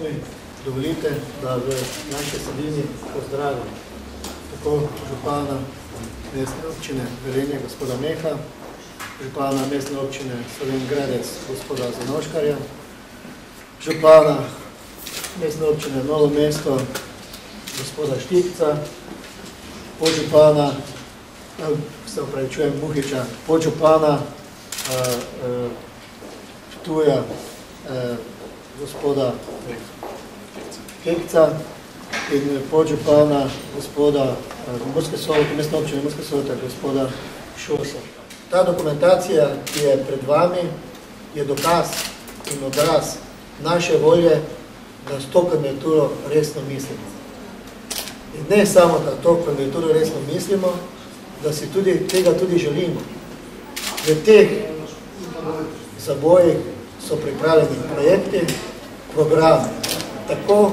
mi dovolite, da v naši sredini pozdravim tako župana mestne občine Velenje, gospoda Meha, župana mestne občine Slovenj Gradec, gospoda Zanoškarja, župana mestne občine Novo mesto, gospoda Štikca, podžupana, se upravičujem, Muhiča, podžupana Ptuja, gospoda Kekca in podžupana gospoda Murske Sobote, mestne občine Murske Sobote, gospoda Šosa. Ta dokumentacija, ki je pred vami, je dokaz in odraz naše volje, da s to kandidaturo resno mislimo. In ne samo, da to kandidaturo resno mislimo, da si tega tudi želimo. V teh zabojih so pripravljeni projekti, programi, tako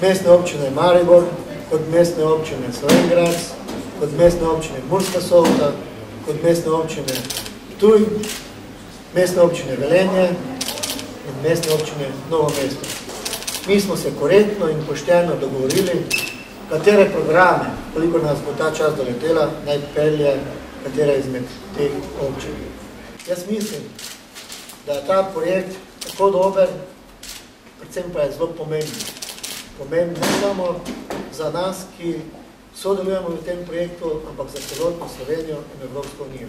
mestne občine Maribor, kot mestne občine Slovenj Gradec, kot mestne občine Murska Sobota, kot mestne občine Ptuj, mestne občine Velenje in mestne občine Novo mesto. Mi smo se korektno in pošteno dogovorili, katere programe, koliko nas bo ta čas doletela, naj pelje katera izmed teh občin. Jaz mislim, da je ta projekt tako dober, predvsem pa je zelo pomemben. Pomemben ne samo za nas, ki sodelujemo v tem projektu, ampak za celotno Slovenijo in Evropsko unijo.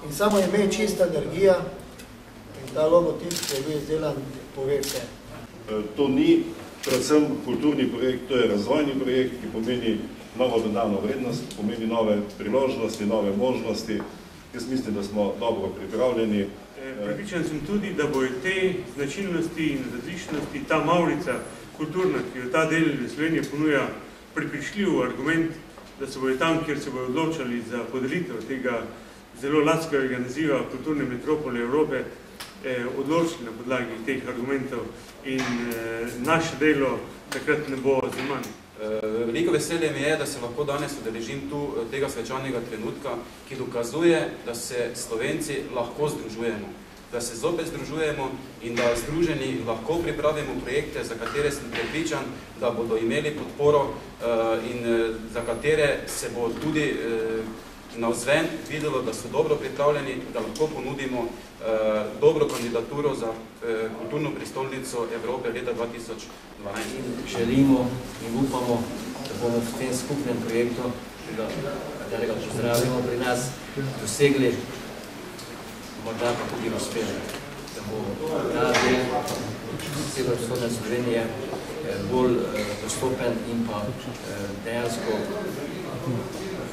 In samo ime Čista energija in ta logotip, ki je bil izdelan, pove vse. To ni predvsem kulturni projekt, to je razvojni projekt, ki pomeni novo dodano vrednost, pomeni nove priložnosti, nove možnosti. Jaz mislim, da smo dobro pripravljeni. Prepričan sem tudi, da bojo te značilnosti in različnosti, ta mavrica kulturna, ki jo ta del Slovenije ponuja, prepričljiv argument, da se bojo tam, kjer se bojo odločali za podelitev tega zelo ladskega naziva kulturne metropole Evrope, odločili na podlagi teh argumentov in naše delo takrat ne bo zaman. Veliko veselje mi je, da se lahko danes udeležim tu tega svečanega trenutka, ki dokazuje, da se Slovenci lahko združujemo, da se zopet združujemo in da združeni lahko pripravimo projekte, za katere sem prepričan, da bodo imeli podporo in za katere se bo tudi navzven videlo, da so dobro pripravljeni, da lahko ponudimo dobro kandidaturo za kulturno prestolnico Evrope leta 2012. Želimo in upamo, da bomo v tem skupnem projektu, katerega pozdravimo pri nas, dosegli, morda pa tudi uspeli, da bo ta del severovzhodne Slovenije bolj dostopen in pa dejansko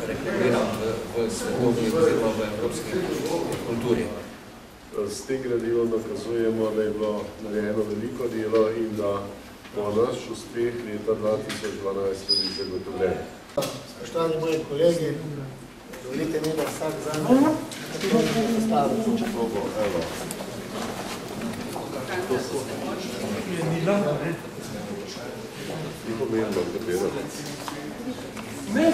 reklamiran v svetovni oziroma v evropski kulturi. S tem gradivom dokazujemo, da je bilo narejeno veliko delo in da bo naš uspeh leta 2012 tudi zagotovljen. Spoštovani moji kolegi, dovolite mi, da vsak zame postavim. Ni pomembno, katero. Ne,